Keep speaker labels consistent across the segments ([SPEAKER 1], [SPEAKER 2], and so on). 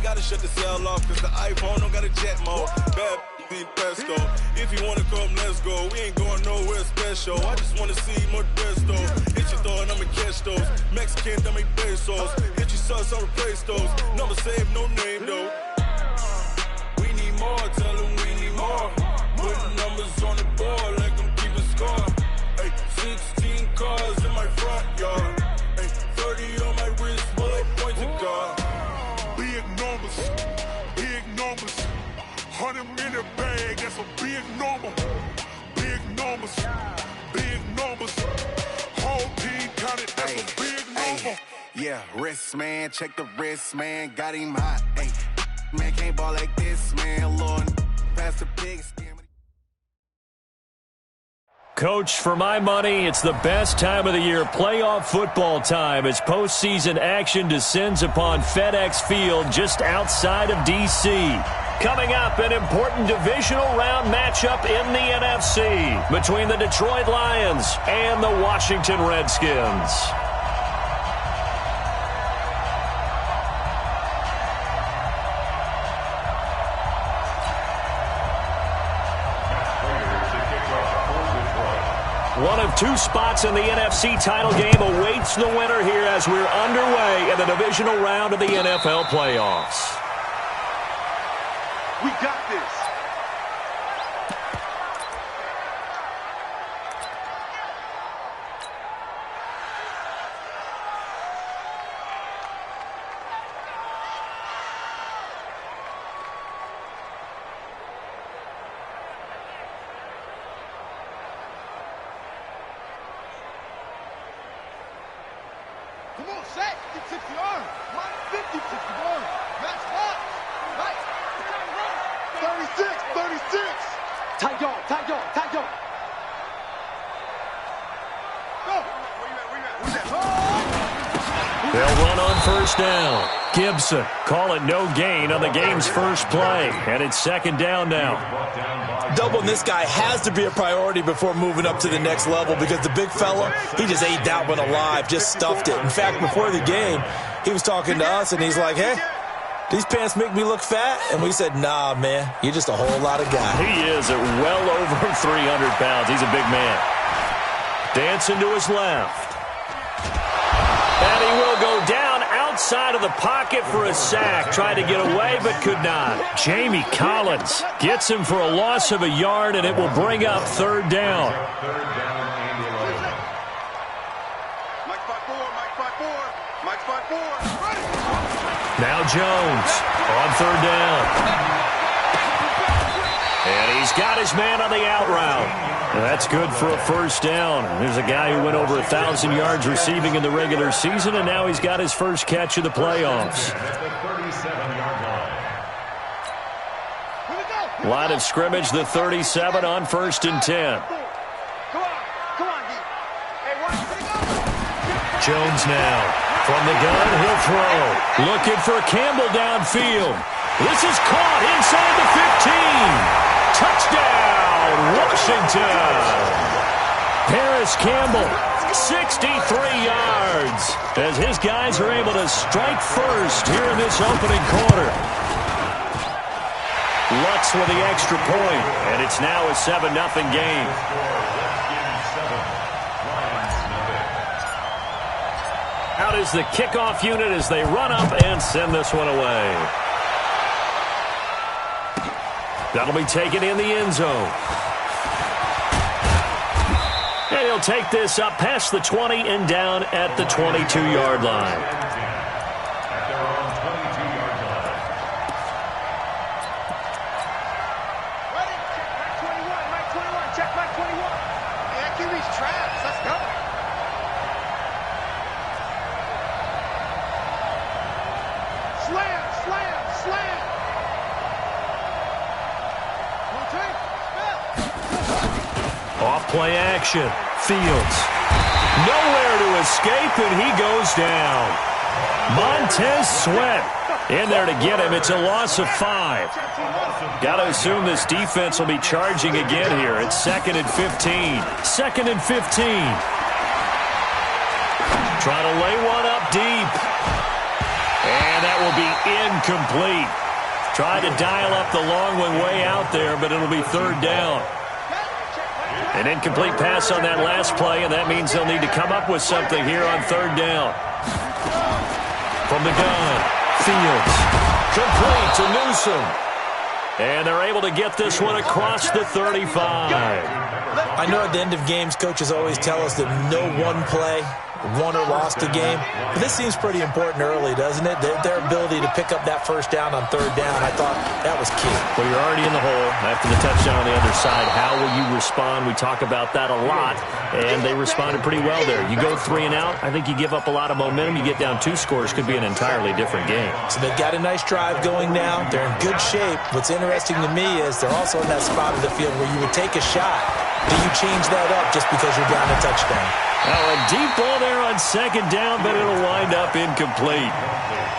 [SPEAKER 1] gotta shut the cell off, cause the iPhone don't got a jet mode. Bad beat pesto. If you wanna come, let's go. We ain't going nowhere special. I just wanna see more dress though. Hit your throw and I'ma catch those. Mexican, that make pesos. Hit your sus, I'll replace those. Number save, no name though. We need more, tell them we need more. Putting numbers on the board like I'm keeping score. Ay, 16 cars in my front yard. Ay, 30 on my wrist, bullet points of God.
[SPEAKER 2] Big numbers, big numbers. 100 in the bag, that's a big number. Big numbers, big numbers. Whole team counted, that's a big number.
[SPEAKER 3] Yeah, wrist man, check the wrist man, got him hot. Ay, man can't ball like this, man. Lord, pass the pig skin.
[SPEAKER 4] Coach, for my money, it's the best time of the year, playoff football time, as postseason action descends upon FedEx Field just outside of D.C. Coming up, an important divisional round matchup in the NFC between the Detroit Lions and the Washington Redskins. One of two spots in the NFC title game awaits the winner here as we're underway in the divisional round of the NFL playoffs.
[SPEAKER 2] We got this.
[SPEAKER 5] Come on, Shaq. Get 60 arm. 50, 60 arm. Match lock. Nice. 36, 36.
[SPEAKER 6] Tight yard, tight yard, tight yard.
[SPEAKER 5] Go. Where you at?
[SPEAKER 4] They'll run on first down. Gibson call it no gain on the game's first play. And it's second down now.
[SPEAKER 7] Doubling this guy has to be a priority before moving up to the next level because the big fella, he just ate that one alive, just stuffed it. In fact, before the game, he was talking to us, and he's like, hey, these pants make me look fat? And we said, nah, man, you're just a whole lot of guy.
[SPEAKER 4] He is at well over 300 pounds. He's a big man. Dancing to his left. And he will go down outside of the pocket for a sack. Tried to get away, but could not. Jamie Collins gets him for a loss of a yard, and it will bring up third down. Now Jones on third down. And he's got his man on the out route. That's good for a first down. There's a guy who went over 1,000 yards receiving in the regular season, and now he's got his first catch of the playoffs. Line of scrimmage, the 37 on first and 10. Jones now. From the gun, he'll throw. Looking for Campbell downfield. This is caught inside the 15. Touchdown, Washington. Paris Campbell, 63 yards, as his guys are able to strike first here in this opening quarter. Lutz with the extra point, and it's now a 7-0 game. Out is the kickoff unit as they run up and send this one away. That'll be taken in the end zone. And he'll take this up past the 20 and down at the 22-yard line. Play action. Fields. Nowhere to escape, and he goes down. Montez Sweat in there to get him. It's a loss of 5. Got to assume this defense will be charging again here. It's 2nd and 15. 2nd and 15. Trying to lay one up deep. And that will be incomplete. Tried to dial up the long one way out there, but it'll be third down. An incomplete pass on that last play, and that means they'll need to come up with something here on third down. From the gun, Fields. Complete to Newsom. And they're able to get this one across the 35.
[SPEAKER 7] I know at the end of games, coaches always tell us that no one play won or lost a game. But this seems pretty important early, doesn't it? Their ability to pick up that first down on third down, I thought that was key.
[SPEAKER 4] Well, you're already in the hole after the touchdown on the other side. How will you respond? We talk about that a lot, and they responded pretty well there. You go 3 and out, I think you give up a lot of momentum. You get down 2 scores, could be an entirely different game.
[SPEAKER 7] So they've got a nice drive going now. They're in good shape. What's interesting to me is they're also in that spot of the field where you would take a shot. Do you change that up just because you're down a touchdown?
[SPEAKER 4] Now a deep ball there on second down, but it'll wind up incomplete.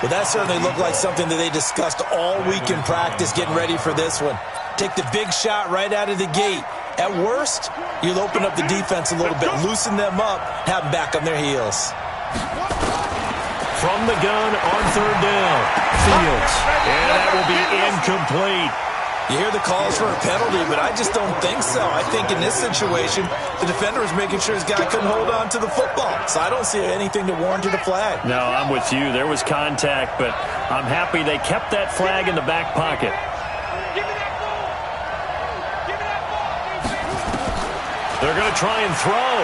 [SPEAKER 7] Well, that certainly looked like something that they discussed all week in practice, getting ready for this one. Take the big shot right out of the gate. At worst, you'll open up the defense a little bit, loosen them up, have them back on their heels.
[SPEAKER 4] From the gun on third down, Fields. And that will be incomplete.
[SPEAKER 7] You hear the calls for a penalty, but I just don't think so. I think in this situation, the defender was making sure his guy couldn't hold on to the football. So I don't see anything to warrant a flag.
[SPEAKER 4] No, I'm with you. There was contact, but I'm happy they kept that flag in the back pocket. They're going to try and throw.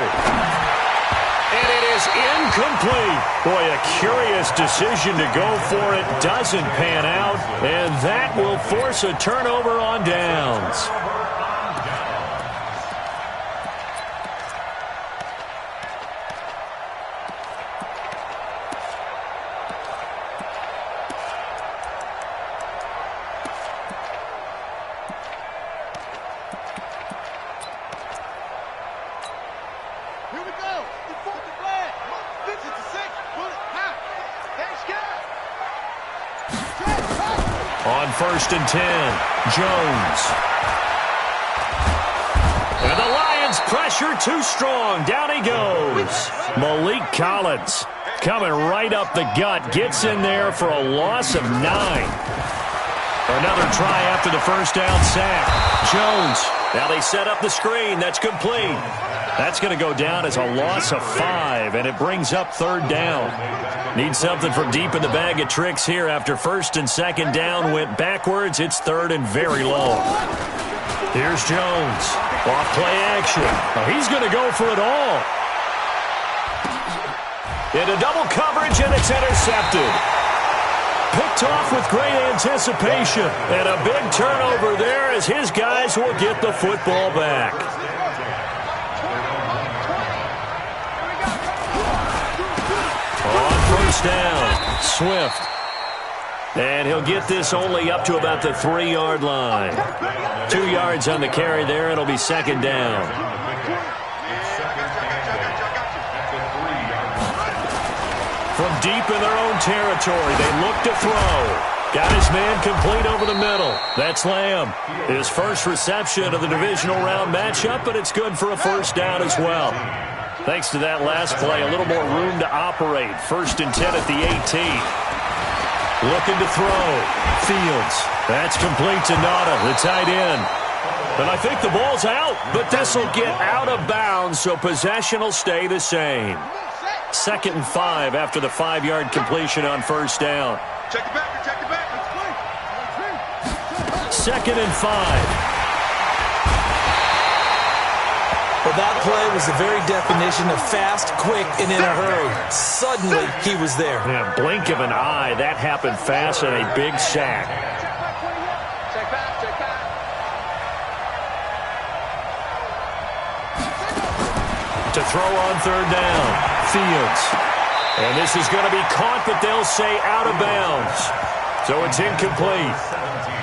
[SPEAKER 4] And it is incomplete. Boy, a curious decision to go for it. Doesn't pan out. And that will force a turnover on downs. On 1st and 10, Jones. And the Lions pressure too strong. Down he goes. Malik Collins coming right up the gut. Gets in there for a loss of 9. Another try after the first down sack. Jones. Now they set up the screen. That's complete. That's going to go down as a loss of 5, and it brings up third down. Need something from deep in the bag of tricks here after first and second down went backwards. It's third and very long. Here's Jones. Off play action. Well, he's going to go for it all. Into double coverage, and it's intercepted. Picked off with great anticipation. And a big turnover there as his guys will get the football back. Down, Swift. And he'll get this only up to about the 3-yard line. 2 yards on the carry there. It'll be second down. From deep in their own territory, they look to throw. Got his man complete over the middle. That's Lamb. His first reception of the divisional round matchup, but it's good for a first down as well. Thanks to that last play, a little more room to operate. 1st and 10 at the 18. Looking to throw. Fields. That's complete to Nada, the tight end. And I think the ball's out, but this will get out of bounds, so possession will stay the same. 2nd and 5 after the 5-yard completion on first down.
[SPEAKER 5] Check it back, check it back.
[SPEAKER 4] 2nd and 5.
[SPEAKER 7] Well, that play was the very definition of fast, quick, and in a hurry. Suddenly, he was there.
[SPEAKER 4] Yeah, blink of an eye. That happened fast and a big sack.
[SPEAKER 6] Check back, check back.
[SPEAKER 4] To throw on third down, Fields. And this is going to be caught, but they'll say out of bounds. So it's incomplete.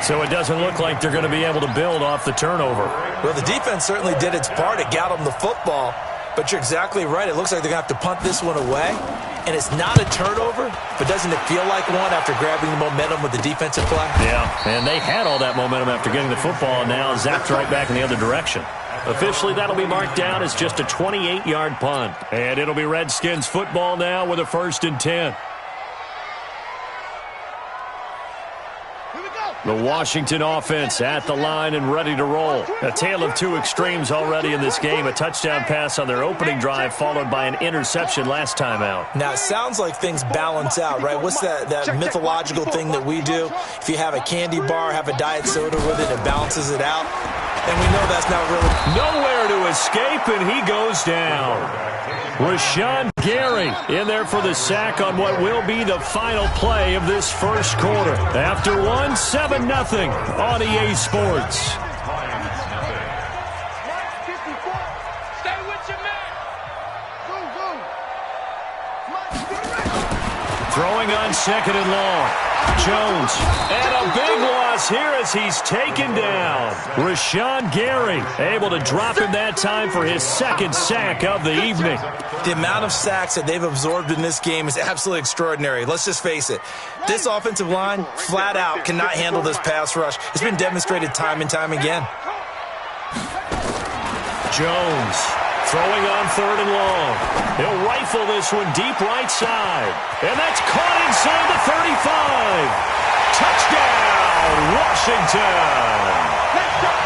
[SPEAKER 4] So it doesn't look like they're going to be able to build off the turnover.
[SPEAKER 7] Well, the defense certainly did its part. It got them the football. But you're exactly right. It looks like they're going to have to punt this one away. And it's not a turnover, but doesn't it feel like one after grabbing the momentum with the defensive play?
[SPEAKER 4] Yeah, and they had all that momentum after getting the football, and now zapped right back in the other direction. Officially, that'll be marked down as just a 28-yard punt. And it'll be Redskins football now with a 1st and 10. The Washington offense at the line and ready to roll. A tale of two extremes already in this game. A touchdown pass on their opening drive followed by an interception last time out.
[SPEAKER 7] Now, it sounds like things balance out, right? What's that mythological thing that we do? If you have a candy bar, have a diet soda with it, it balances it out. And we know that's not really...
[SPEAKER 4] Nowhere to escape, and he goes down. Rashawn Gary in there for the sack on what will be the final play of this first quarter. After one, 7-0 on EA Sports.
[SPEAKER 5] Stay with your man.
[SPEAKER 4] Throwing on second and long. Jones, and a big loss here as he's taken down. Rashawn Gary able to drop him that time for his second sack of the evening.
[SPEAKER 7] The amount of sacks that they've absorbed in this game is absolutely extraordinary. Let's just face it. This offensive line, flat out, cannot handle this pass rush. It's been demonstrated time and time again.
[SPEAKER 4] Jones throwing on third and long. He'll rifle this one deep right side. And that's caught inside the 35. Touchdown, Washington.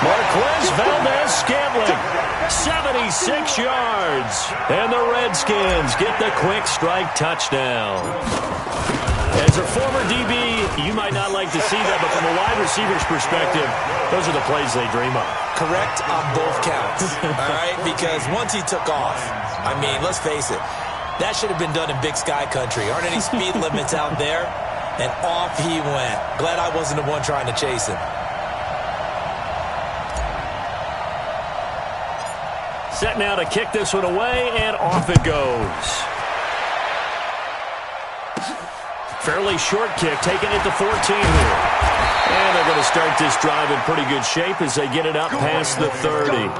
[SPEAKER 4] Marquez Valdez-Scantling, 76 yards. And the Redskins get the quick strike touchdown. As a former DB, you might not like to see that, but from a wide receiver's perspective, those are the plays they dream of.
[SPEAKER 7] Correct on both counts, all right? Because once he took off, I mean, let's face it, that should have been done in Big Sky country. Aren't any speed limits out there? And off he went. Glad I wasn't the one trying to chase him.
[SPEAKER 4] Set now to kick this one away, and off it goes. Fairly short kick, taking it to 14 here. And they're going to start this drive in pretty good shape as they get it up past the 30.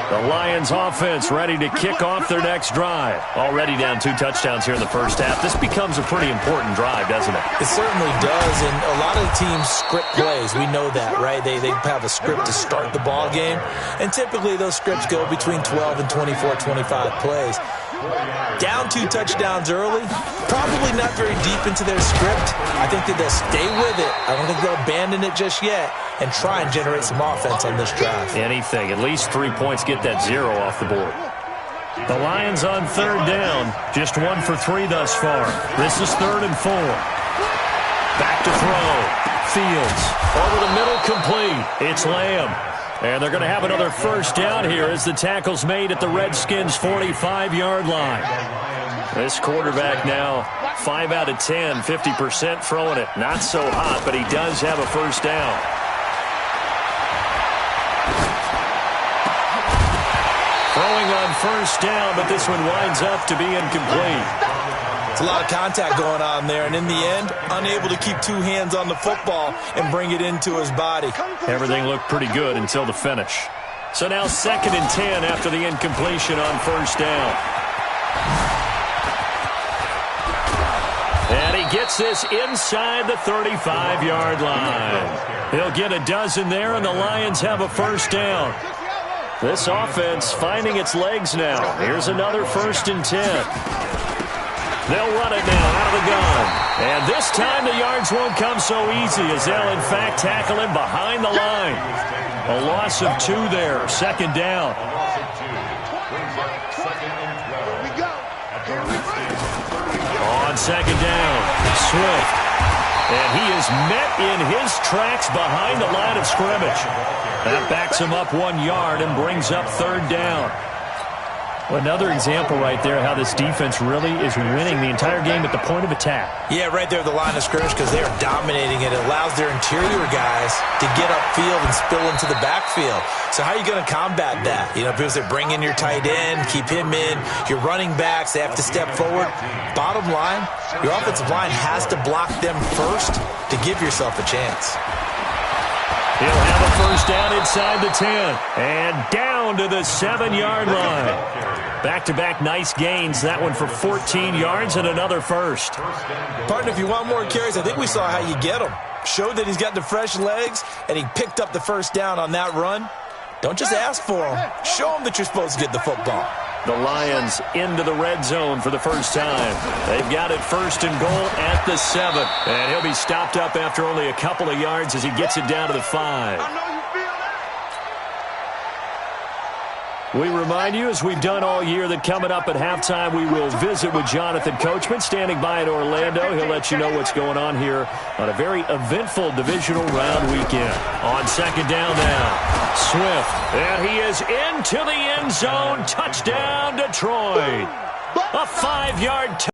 [SPEAKER 4] The Lions offense ready to kick off their next drive. Already down 2 touchdowns here in the first half. This becomes a pretty important drive, doesn't it?
[SPEAKER 7] It certainly does, and a lot of the teams script plays. We know that, right? They have a script to start the ball game, and typically those scripts go between 12 and 24, 25 plays. Down 2 touchdowns early, probably not very deep into their script. I think that they'll stay with it. I don't think they'll abandon it just yet and try and generate some offense on this drive.
[SPEAKER 4] Anything. At least 3 points, get that 0 off the board. The Lions on third down, just 1 for 3 thus far. This is 3rd and 4. Back to throw. Fields over the middle, complete. It's Lamb. And they're going to have another first down here as the tackle's made at the Redskins' 45-yard line. This quarterback now 5 out of 10, 50% throwing it. Not so hot, but he does have a first down. Throwing on first down, but this one winds up to be incomplete.
[SPEAKER 7] It's a lot of contact going on there, and in the end, unable to keep 2 hands on the football and bring it into his body.
[SPEAKER 4] Everything looked pretty good until the finish. So now 2nd and 10 after the incompletion on first down. And he gets this inside the 35-yard line. He'll get a dozen there, and the Lions have a first down. This offense finding its legs now. Here's another 1st and 10. They'll run it now out of the gun. And this time the yards won't come so easy as they'll, in fact, tackle him behind the line. A loss of 2 there, 2nd down. On 2nd down, Swift. And he is met in his tracks behind the line of scrimmage. That backs him up 1 yard and brings up 3rd down. Well, another example right there how this defense really is winning the entire game at the point of attack. Yeah, right there at the line of scrimmage because they are dominating it. It allows their interior guys to get upfield and spill into the backfield. So how are you going to combat that? You know, because they bring in your tight end, keep him in, your running backs, they have to step forward. Bottom line, your offensive line has to block them first to give yourself a chance. He'll have a first down inside the 10 and down to the 7-yard line. Back-to-back nice gains. That one for 14 yards and another first. Partner, if you want more carries, I think we saw how you get them. Showed that he's got the fresh legs, and he picked up the first down on that run. Don't just ask for him. Show him that you're supposed to get the football. The Lions into the red zone for the first time. They've got it 1st and goal at the 7. And he'll be stopped up after only a couple of yards as he gets it down to the 5. We remind you, as we've done all year, that coming up at halftime, we will visit with Jonathan Coachman, standing by in Orlando. He'll let you know what's going on here on a very eventful divisional round weekend. On 2nd down now, Swift, and he is into the end zone. Touchdown, Detroit. A 5-yard touchdown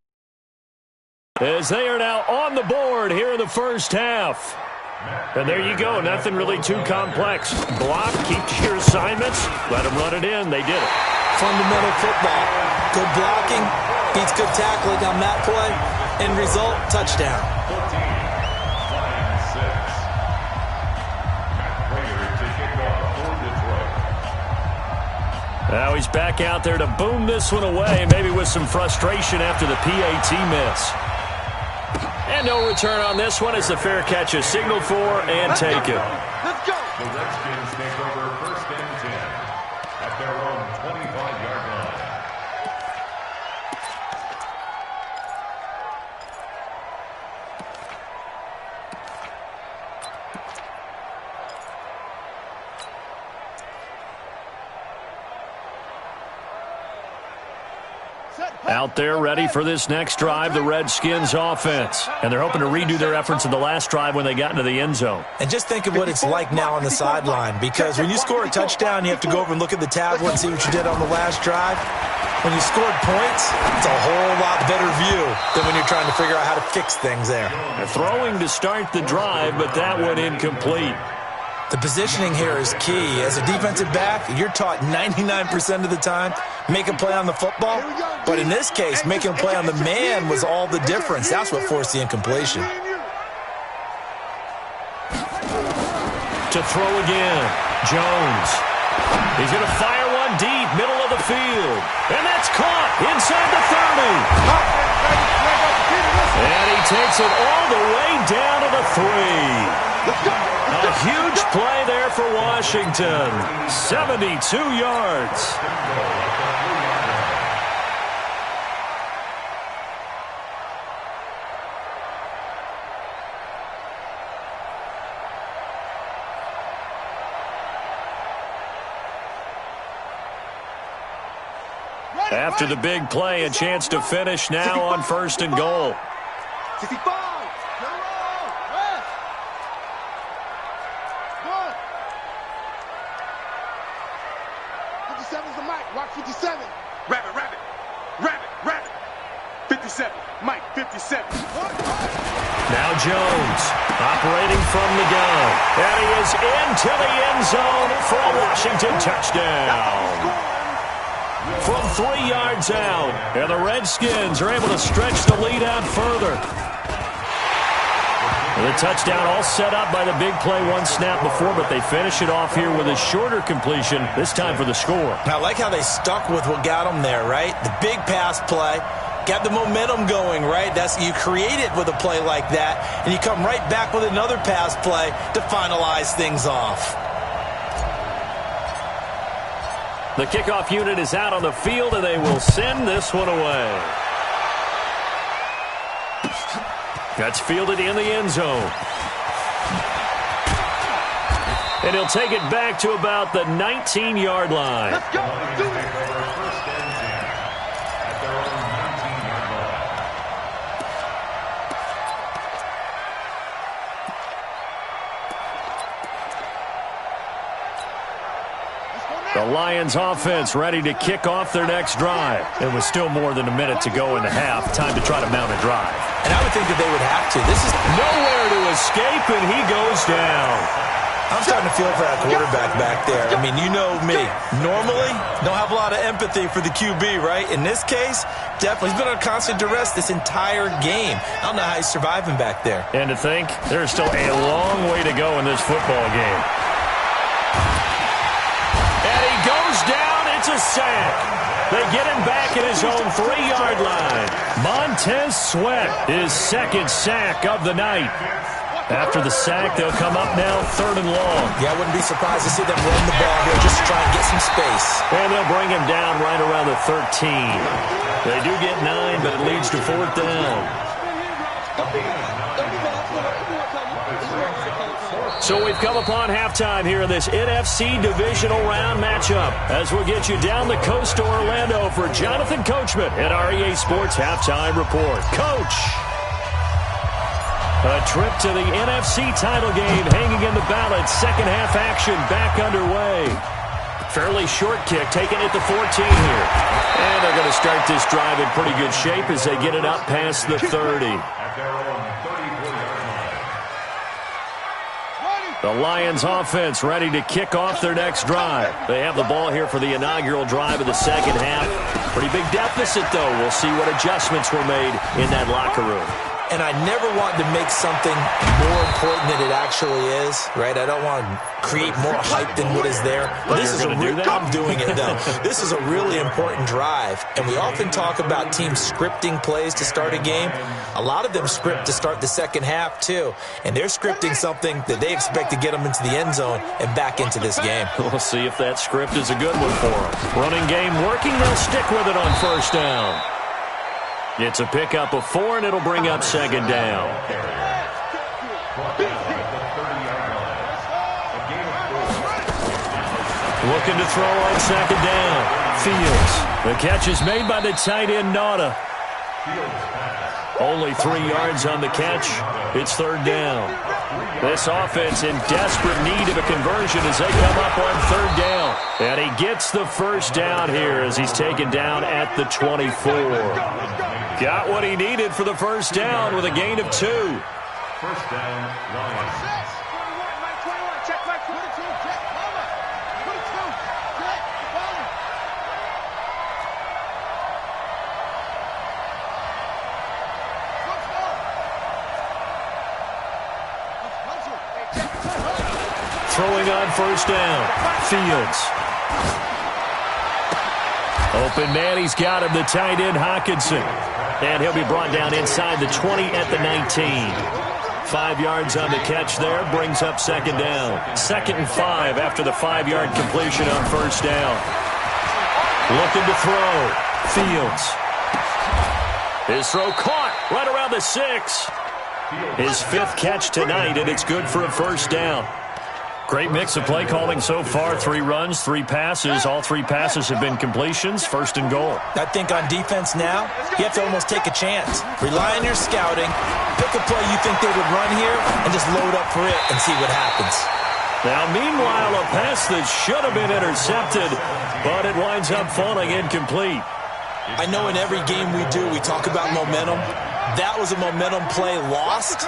[SPEAKER 4] as they are now on the board here in the first half. And there you go. Nothing really too complex. Block, keep to your assignments, let them run it in. They did it.
[SPEAKER 7] Fundamental football. Good blocking beats good tackling on that play. End result, touchdown.
[SPEAKER 4] Now he's back out there to boom this one away, maybe with some frustration after the PAT miss. And no return on this one as the fair catch is signaled for and taken.
[SPEAKER 5] Let's go.
[SPEAKER 8] The Redskins take over 1st and 10 at their own 25-yard line.
[SPEAKER 4] Out there ready for this next drive, the Redskins offense. And they're hoping to redo their efforts in the last drive when they got into the end zone.
[SPEAKER 7] And just think of what it's like now on the sideline, because when you score a touchdown, you have to go over and look at the tablet and see what you did on the last drive. When you scored points, it's a whole lot better view than when you're trying to figure out how to fix things there.
[SPEAKER 4] They're throwing to start the drive, but that one incomplete.
[SPEAKER 7] The positioning here is key. As a defensive back, you're taught 99% of the time, make a play on the football. But in this case, making a play on the man was all the difference. That's what forced the incompletion.
[SPEAKER 4] To throw again, Jones. He's going to fire one deep, middle of the field. And that's caught inside the 30. And he takes it all the way down to the 3. A huge play there for Washington. 72 yards. After the big play, a chance to finish now on 1st and goal.
[SPEAKER 5] 65. Watch 57.
[SPEAKER 2] Rabbit. 57. Mike, 57.
[SPEAKER 4] Now Jones operating from the gun. And he is into the end zone for a Washington touchdown. From 3 yards out. And the Redskins are able to stretch the lead out further. The touchdown all set up by the big play one snap before, but they finish it off here with a shorter completion, this time for the score.
[SPEAKER 7] I like how they stuck with what got them there, right? The big pass play, got the momentum going, right? You create it with a play like that, and you come right back with another pass play to finalize things off.
[SPEAKER 4] The kickoff unit is out on the field, and they will send this one away. That's fielded in the end zone. And he'll take it back to about the 19-yard line.
[SPEAKER 5] Let's go. Do it.
[SPEAKER 4] The Lions offense ready to kick off their next drive. It was still more than a minute to go in the half. Time to try to mount a drive.
[SPEAKER 7] And I would think that they would have to. This is
[SPEAKER 4] nowhere to escape, and he goes down.
[SPEAKER 7] I'm starting to feel for that quarterback back there. I mean, you know me. Normally, don't have a lot of empathy for the QB, right? In this case, definitely. He's been on constant duress this entire game. I don't know how he's surviving back there.
[SPEAKER 4] And to think, there's still a long way to go in this football game. And he goes down. It's a sack. They get him back at his own 3-yard line. Montez Sweat, his second sack of the night. After the sack, they'll come up now 3rd and long.
[SPEAKER 7] Yeah, I wouldn't be surprised to see them run the ball here just to try and get some space.
[SPEAKER 4] And they'll bring him down right around the 13. They do get 9, but it leads to 4th down. So we've come upon halftime here in this NFC Divisional Round matchup as we'll get you down the coast to Orlando for Jonathan Coachman at our EA Sports Halftime Report. Coach! A trip to the NFC title game hanging in the balance. Second half action back underway. Fairly short kick taken at the 14 here. And they're going to start this drive in pretty good shape as they get it up past the 30. The Lions offense ready to kick off their next drive. They have the ball here for the inaugural drive of the second half. Pretty big deficit, though. We'll see what adjustments were made in that locker room.
[SPEAKER 7] And I never want to make something more important than it actually is, right? I don't want to create more hype than what is there. But this is I'm doing it, though. This is a really important drive. And we often talk about teams scripting plays to start a game. A lot of them script to start the second half, too. And they're scripting something that they expect to get them into the end zone and back into this game.
[SPEAKER 4] We'll see if that script is a good one for them. Running game working. They'll stick with it on 1st down. It's a pickup of 4, and it'll bring up 2nd down. Looking to throw on 2nd down. Fields. The catch is made by the tight end, Nauta. Only 3 yards on the catch. It's 3rd down. This offense in desperate need of a conversion as they come up on 3rd down. And he gets the 1st down here as he's taken down at the 24. Got what he needed for the 1st down with a gain of 2.
[SPEAKER 8] 1st down, Lions.
[SPEAKER 5] Check my 22, check, mama. 22, check, follow.
[SPEAKER 4] Throwing on 1st down. Fields. Open man, he's got him, the tight end, Hawkinson. And he'll be brought down inside the 20 at the 19. 5 yards on the catch there, brings up 2nd down. 2nd and 5 after the 5-yard completion on 1st down. Looking to throw. Fields. His throw caught right around the 6. His 5th catch tonight, and it's good for a 1st down. Great mix of play calling so far. 3 runs, 3 passes. All 3 passes have been completions. 1st and goal.
[SPEAKER 7] I think on defense now, you have to almost take a chance. Rely on your scouting. Pick a play you think they would run here and just load up for it and see what happens.
[SPEAKER 4] Now, meanwhile, a pass that should have been intercepted, but it winds up falling incomplete.
[SPEAKER 7] I know in every game we do, we talk about momentum. That was a momentum play lost.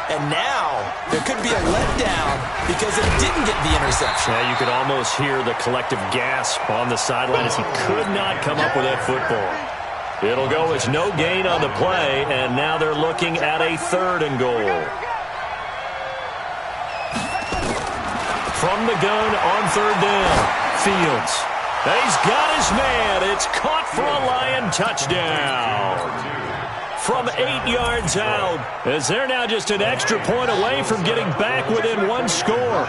[SPEAKER 7] And now there could be a letdown because it didn't get the interception.
[SPEAKER 4] Yeah, you could almost hear the collective gasp on the sideline as he could not come up with that football. It'll go as no gain on the play, and now they're looking at a 3rd and goal. From the gun on 3rd down, Fields. He's got his man. It's caught for a Lion touchdown. From 8 yards out, as they're now just an extra point away from getting back within 1 score.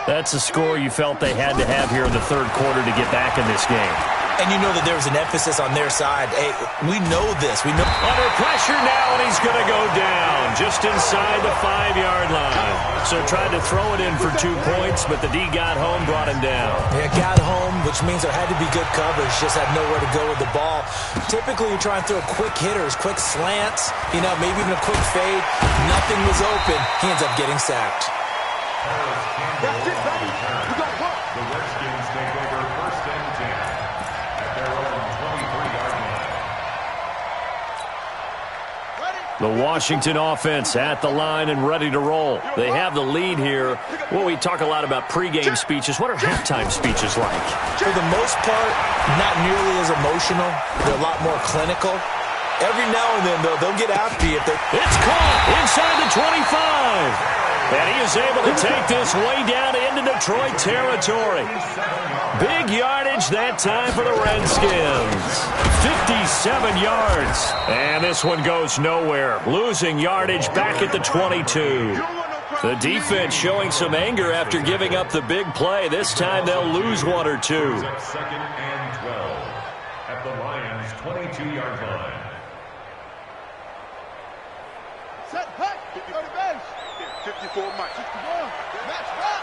[SPEAKER 4] That's a score you felt they had to have here in the 3rd quarter to get back in this game.
[SPEAKER 7] And you know that there was an emphasis on their side. Hey, we know this. We know.
[SPEAKER 4] Under pressure now, and he's going to go down just inside the 5-yard line. So tried to throw it in for 2 points, but the D got home, brought him down.
[SPEAKER 7] Yeah, got home, which means there had to be good coverage. Just had nowhere to go with the ball. Typically, you try and throw quick hitters, quick slants, maybe even a quick fade. Nothing was open. He ends up getting sacked.
[SPEAKER 5] That's it, baby. We got one.
[SPEAKER 8] The Redskins take over 1st and 10 at their own 23-yard line.
[SPEAKER 4] The Washington offense at the line and ready to roll. They have the lead here. Well, we talk a lot about pregame speeches. What are halftime speeches like?
[SPEAKER 7] For the most part, not nearly as emotional. They're a lot more clinical. Every now and then, though, they'll get after you.
[SPEAKER 4] It's caught inside the 25. And he is able to take this way down into Detroit territory. Big yardage that time for the Redskins. 57 yards. And this one goes nowhere. Losing yardage back at the 22. The defense showing some anger after giving up the big play. This time they'll lose one or two.
[SPEAKER 8] Second and 12 at the Lions' 22-yard line.
[SPEAKER 5] Set, hut, go to bench. 54 Mike. 61. Match, hut.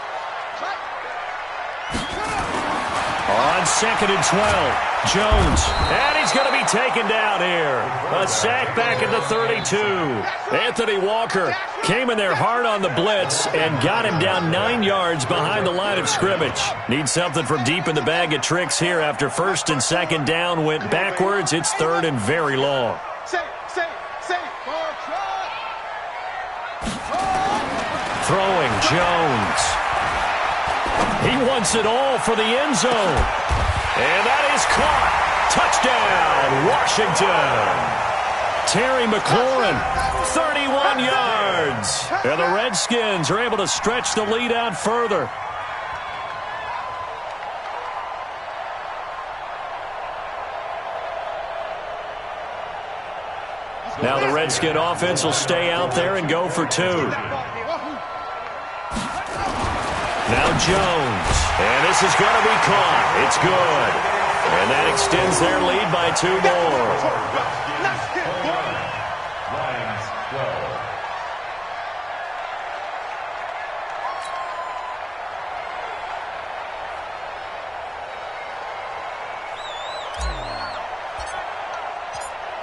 [SPEAKER 4] On 2nd and 12, Jones, and he's going to be taken down here. A sack back at the 32. Anthony Walker came in there hard on the blitz and got him down 9 yards behind the line of scrimmage. Needs something from deep in the bag of tricks here after 1st and 2nd down went backwards. It's 3rd and very long. Throwing Jones. He wants it all for the end zone. And that is caught. Touchdown, Washington. Terry McLaurin, 31 yards. And the Redskins are able to stretch the lead out further. Now the Redskin offense will stay out there and go for 2. Now Jones, and this is going to be caught. It's good. And that extends their lead by 2 more.
[SPEAKER 8] Lions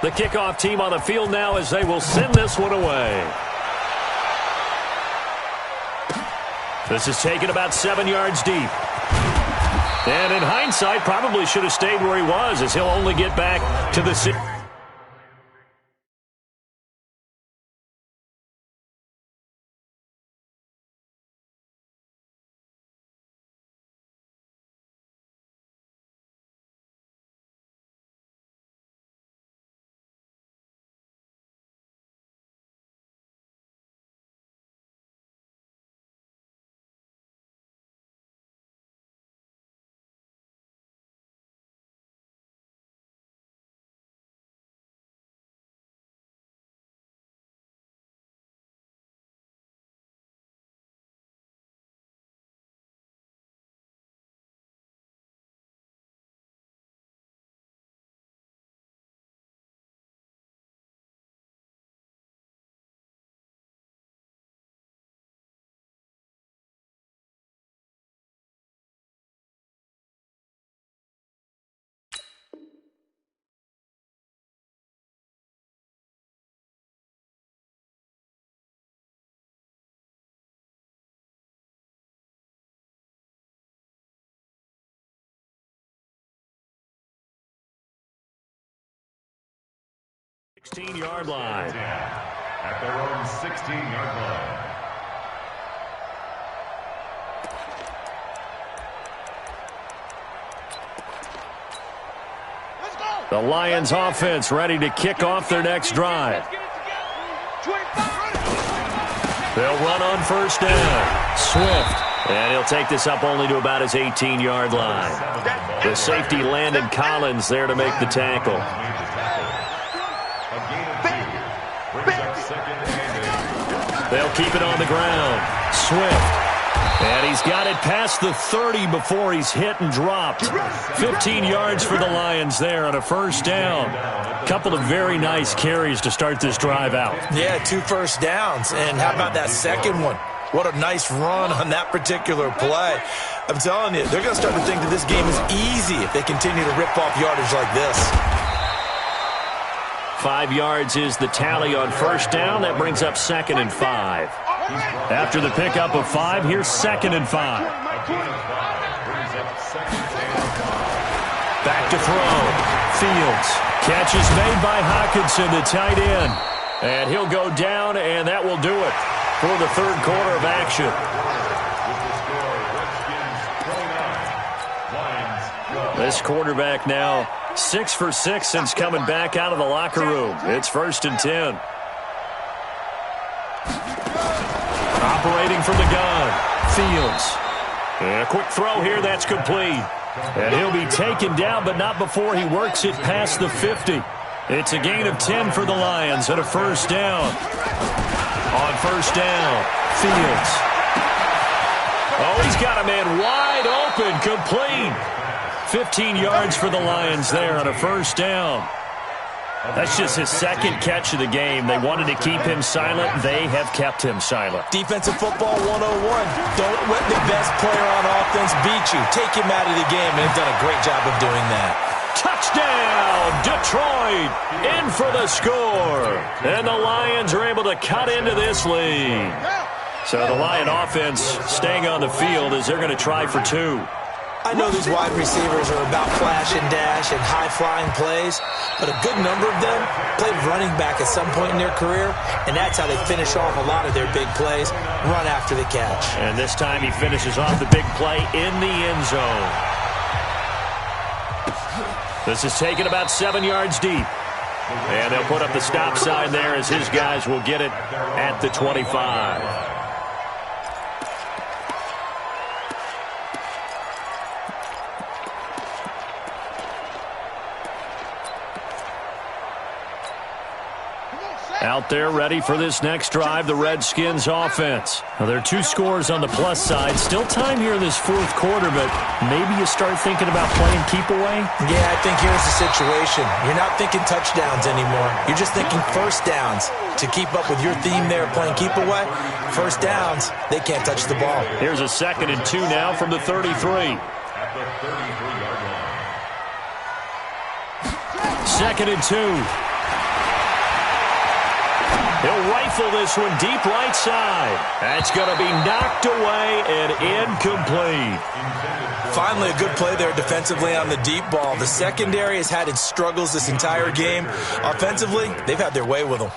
[SPEAKER 8] 12.
[SPEAKER 4] The kickoff team on the field now as they will send this one away. This is taken about 7 yards deep. And in hindsight, probably should have stayed where he was, as he'll only get back to the 6. Yard line.
[SPEAKER 8] At their own 16-yard line.
[SPEAKER 4] The Lions offense ready to kick off their next drive. They'll run on 1st down. Swift. And he'll take this up only to about his 18-yard line. The safety Landon Collins there to make the tackle. They'll keep it on the ground. Swift. And he's got it past the 30 before he's hit and dropped. 15 yards for the Lions there on a 1st down. Couple of very nice carries to start this drive out.
[SPEAKER 7] Yeah, 2 first downs. And how about that second one? What a nice run on that particular play. I'm telling you, they're going to start to think that this game is easy if they continue to rip off yardage like this.
[SPEAKER 4] 5 yards is the tally on 1st down. That brings up 2nd and 5. After the pickup of 5, here's 2nd and 5. Back to throw. Fields. Catch is made by Hockenson, the tight end. And he'll go down, and that will do it for the 3rd quarter of action. This quarterback now 6 for 6 since coming back out of the locker room. It's 1st and 10. Operating from the gun. Fields. And a quick throw here. That's complete. And he'll be taken down, but not before he works it past the 50. It's a gain of 10 for the Lions and a 1st down. On 1st down, Fields. Oh, he's got a man wide open, complete. 15 yards for the Lions there on a first down. That's just his second catch of the game. They wanted to keep him silent. They have kept him silent.
[SPEAKER 7] Defensive football 101. Don't let the best player on offense beat you. Take him out of the game, and they've done a great job of doing that.
[SPEAKER 4] Touchdown, Detroit, in for the score. And the Lions are able to cut into this lead. So the Lion offense staying on the field as they're going to try for 2.
[SPEAKER 7] I know these wide receivers are about flash and dash and high-flying plays, but a good number of them played running back at some point in their career, and that's how they finish off a lot of their big plays, run after the catch.
[SPEAKER 4] And this time he finishes off the big play in the end zone. This is taken about 7 yards deep. And they'll put up the stop sign there as his guys will get it at the 25. Out there ready for this next drive, the Redskins offense. Now, there are 2 scores on the plus side. Still time here in this fourth quarter, but maybe you start thinking about playing keep away?
[SPEAKER 7] Yeah, I think here's the situation. You're not thinking touchdowns anymore. You're just thinking first downs. To keep up with your theme there, playing keep away, first downs, they can't touch the ball.
[SPEAKER 4] Here's a 2nd and 2 now from the 33.
[SPEAKER 8] At the 33-yard line.
[SPEAKER 4] 2nd and 2. He'll rifle this one deep right side. That's going to be knocked away and incomplete.
[SPEAKER 7] Finally, a good play there defensively on the deep ball. The secondary has had its struggles this entire game. Offensively, they've had their way with them.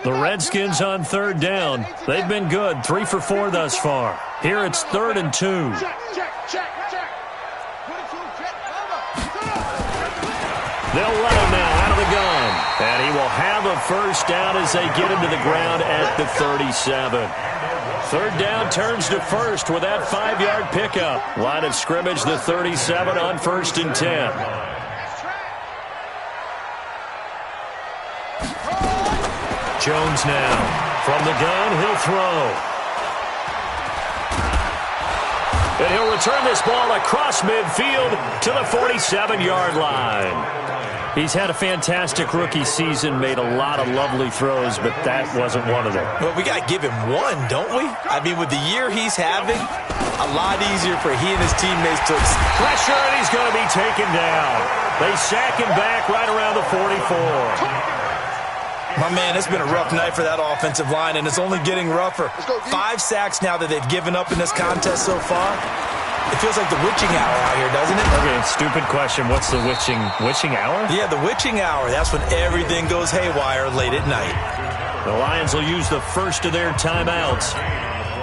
[SPEAKER 4] The Redskins on 3rd down. They've been good, 3 for 4 thus far. Here it's 3rd and 2. They'll let him now out of the gun. And he will have a first down as they get him to the ground at the 37. 3rd down turns to first with that 5-yard pickup. Line of scrimmage, the 37 on 1st and 10. Jones now. From the gun, he'll throw. And he'll return this ball across midfield to the 47-yard line. He's had a fantastic rookie season, made a lot of lovely throws, but that wasn't one of them.
[SPEAKER 7] Well, we got to give him one, don't we? I mean, with the year he's having, a lot easier for he and his teammates to...
[SPEAKER 4] Pressure, and he's going to be taken down. They sack him back right around the 44.
[SPEAKER 7] My man, it's been a rough night for that offensive line, and it's only getting rougher. 5 sacks now that they've given up in this contest so far. It feels like the witching hour out here, doesn't it?
[SPEAKER 4] Okay, stupid question. What's the witching hour?
[SPEAKER 7] Yeah, the witching hour. That's when everything goes haywire late at night.
[SPEAKER 4] The Lions will use the first of their timeouts.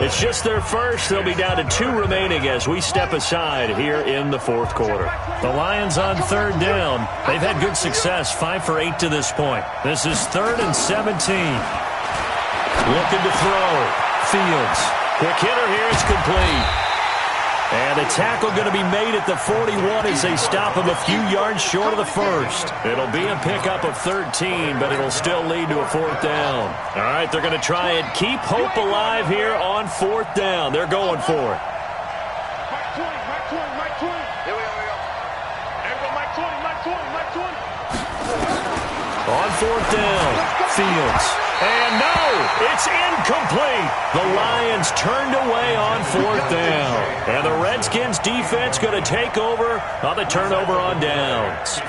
[SPEAKER 4] It's just their first. They'll be down to 2 remaining as we step aside here in the fourth quarter. The Lions on 3rd down. They've had good success, 5 for 8 to this point. This is 3rd and 17. Looking to throw. Fields. Quick hitter here. It's complete. And the tackle going to be made at the 41 as they stop him a few yards short of the first. It'll be a pickup of 13, but it'll still lead to a 4th down. All right, they're going to try and keep hope alive here on 4th down. They're going for it. On 4th down, Fields. And no, it's incomplete. The Lions turned away on 4th down. And the Redskins defense going to take over on the turnover on downs.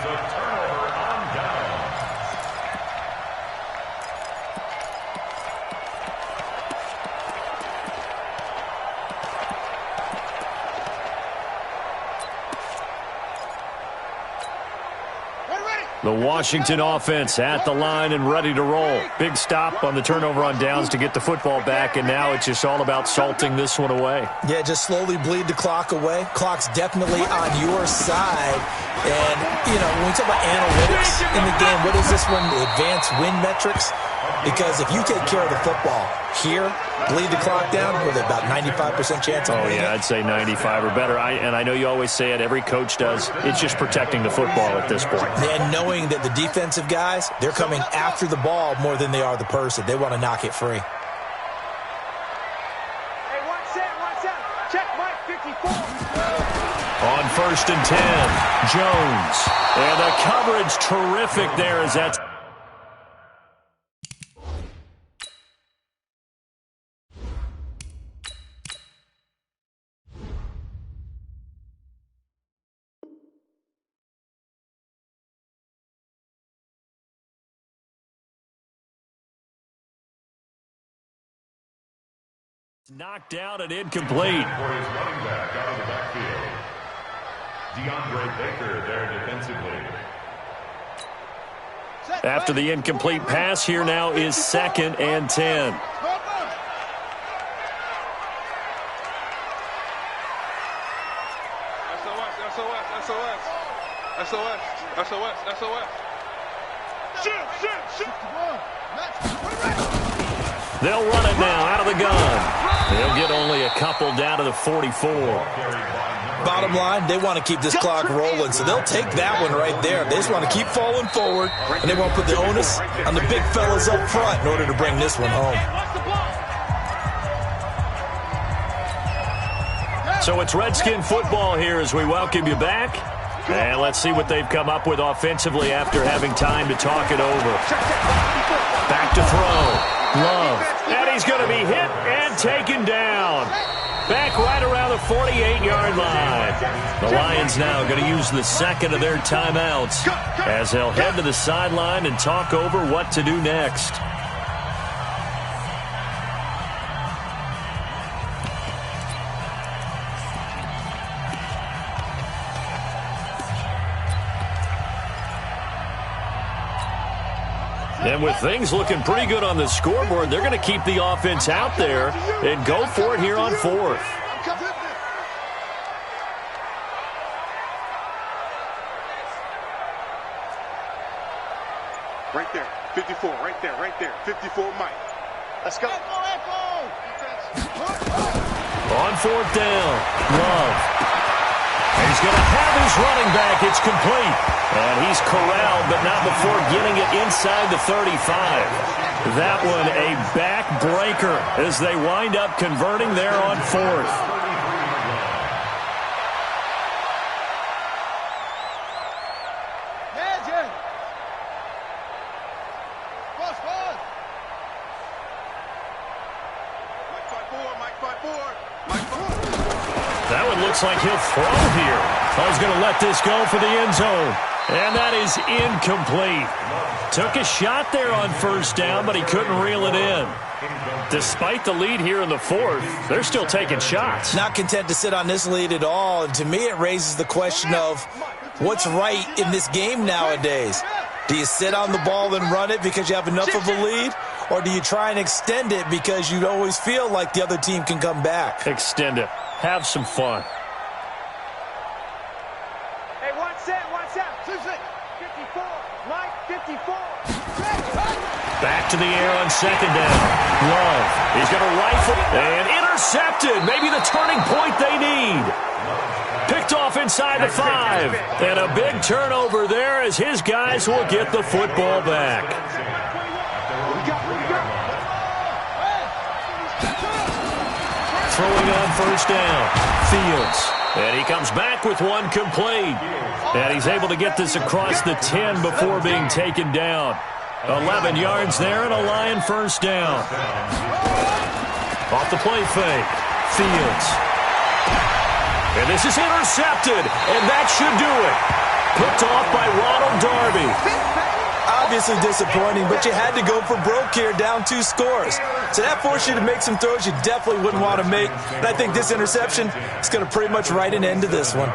[SPEAKER 4] The Washington offense at the line and ready to roll. Big stop on the turnover on downs to get the football back, and now it's just all about salting this one away.
[SPEAKER 7] Yeah, just slowly bleed the clock away. Clock's definitely on your side. And, you know, when we talk about analytics in the game, what is this one? The advanced win metrics? Because if you take care of the football here, bleed the clock down with about 95% chance of winning.
[SPEAKER 4] Oh, yeah, I'd say 95 or better. And I know you always say it, every coach does. It's just protecting the football at this point.
[SPEAKER 7] And knowing that the defensive guys, they're coming after the ball more than they are the person. They want to knock it free.
[SPEAKER 6] Hey, one set. Check Mike 54.
[SPEAKER 4] On 1st and 10, Jones. And the coverage terrific there as that's knocked down and incomplete.
[SPEAKER 8] For his running back out of the backfield, DeAndre Baker there defensively.
[SPEAKER 4] After the incomplete pass, here now is 2nd and 10.
[SPEAKER 5] SOS. Shoot.
[SPEAKER 4] They'll run it now out of the gun. They'll get only a couple down to the 44.
[SPEAKER 7] Bottom line, they want to keep this clock rolling, so they'll take that one right there. They just want to keep falling forward, and they want to put the onus on the big fellas up front in order to bring this one home.
[SPEAKER 4] So it's Redskin football here as we welcome you back. And let's see what they've come up with offensively after having time to talk it over. Back to throw. Love. And he's going to be hit and taken down. Back right around the 48-yard line. The Lions now going to use the second of their timeouts as they'll head to the sideline and talk over what to do next. And with things looking pretty good on the scoreboard, they're going to keep the offense out there and go for it here on 4th.
[SPEAKER 5] Right there, 54, right there, 54, Mike. Let's go.
[SPEAKER 4] On 4th down, Love. And he's going to have his running back. It's complete. And he's corralled, but not before getting it inside the 35. That one a backbreaker as they wind up converting there on 4th. That one looks like he'll throw here. He's going to let this go for the end zone. And that is incomplete. Took a shot there on 1st down, but he couldn't reel it in. Despite the lead here in the 4th, they're still taking shots.
[SPEAKER 7] Not content to sit on this lead at all. And to me, it raises the question of what's right in this game nowadays. Do you sit on the ball and run it because you have enough of a lead? Or do you try and extend it because you always feel like the other team can come back?
[SPEAKER 4] Extend it. Have some fun.
[SPEAKER 6] Hey, one set. 54, Mike 54.
[SPEAKER 4] Back to the air on 2nd down. Love. He's going to rifle and intercepted. Maybe the turning point they need. Picked off inside the 5. And a big turnover there as his guys will get the football back. Throwing on 1st down. Fields. And he comes back with one complete. And he's able to get this across the 10 before being taken down. 11 yards there and a Lion 1st down. Off the play fake. Fields. And this is intercepted. And that should do it. Picked off by Ronald Darby.
[SPEAKER 7] Obviously disappointing, but you had to go for broke here, down 2 scores. So that forced you to make some throws you definitely wouldn't want to make. And I think this interception is going to pretty much write an end to this one.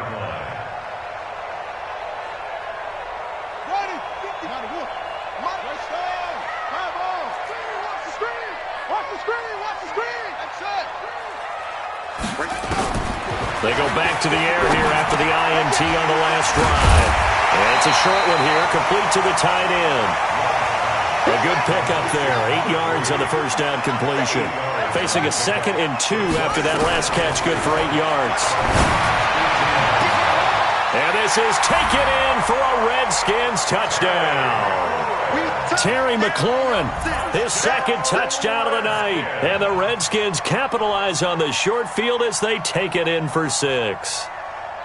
[SPEAKER 4] They go back to the air here after the INT on the last drive. And it's a short one here, complete to the tight end. A good pickup there. 8 yards on the first down completion. Facing a 2nd and 2 after that last catch, good for 8 yards. And this is taken in for a Redskins touchdown. Terry McLaurin, his 2nd touchdown of the night. And the Redskins capitalize on the short field as they take it in for 6.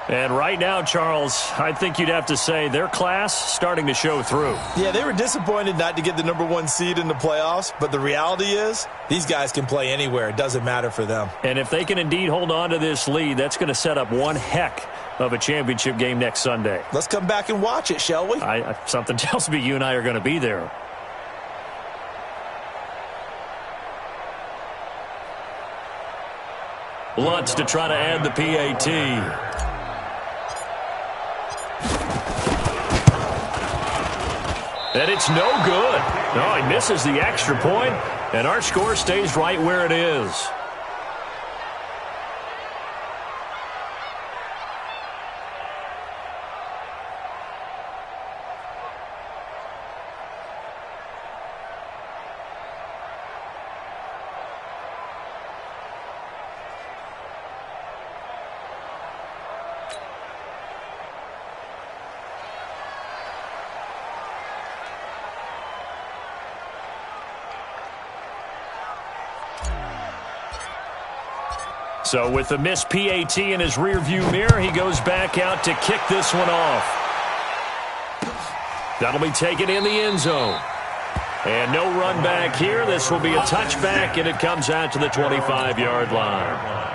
[SPEAKER 4] And right now, Charles, I think you'd have to say their class starting to show through.
[SPEAKER 7] Yeah, they were disappointed not to get the number 1 seed in the playoffs, but the reality is these guys can play anywhere. It doesn't matter for them.
[SPEAKER 4] And if they can indeed hold on to this lead, that's going to set up one heck of a championship game next Sunday.
[SPEAKER 7] Let's come back and watch it, shall we?
[SPEAKER 4] Something tells me you and I are going to be there. Lutz to try to add the PAT. And it's no good. No, he misses the extra point, and our score stays right where it is. So with the missed PAT in his rearview mirror, he goes back out to kick this one off. That'll be taken in the end zone. And no run back here. This will be a touchback, and it comes out to the 25-yard line.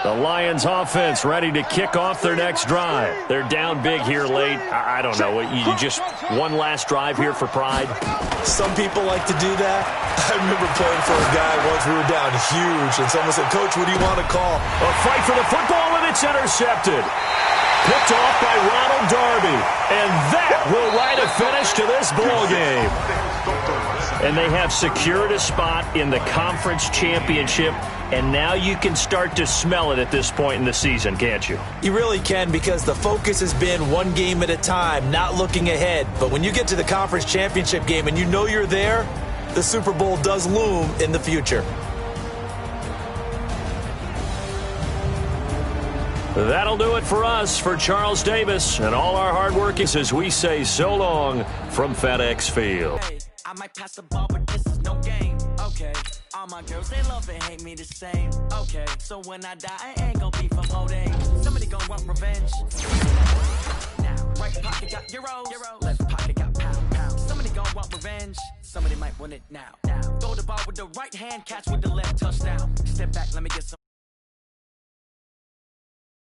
[SPEAKER 4] The Lions offense ready to kick off their next drive. They're down big here late. I don't know. You just one last drive here for pride?
[SPEAKER 7] Some people like to do that. I remember playing for a guy once. We were down huge, and someone said, "Coach, what do you want to call?"
[SPEAKER 4] A fight for the football, and it's intercepted. Picked off by Ronald Darby. And that will write a finish to this ball game. And they have secured a spot in the conference championship. And now you can start to smell it at this point in the season, can't you?
[SPEAKER 7] You really can, because the focus has been one game at a time, not looking ahead. But when you get to the conference championship game and you know you're there, the Super Bowl does loom in the future.
[SPEAKER 4] That'll do it for us, for Charles Davis, and all our hard work is as we say so long from FedEx Field.
[SPEAKER 9] Hey, I might pass the ball, but this is no game. Okay. All my girls, they love and hate me the same. Okay, so when I die, I ain't gonna be from old age. Somebody gonna want revenge. Now, right pocket got euros, left pocket got pound. Somebody gonna want revenge. Somebody might want it now. Throw the ball with the right hand, catch with the left, touchdown. Step back, let me get some.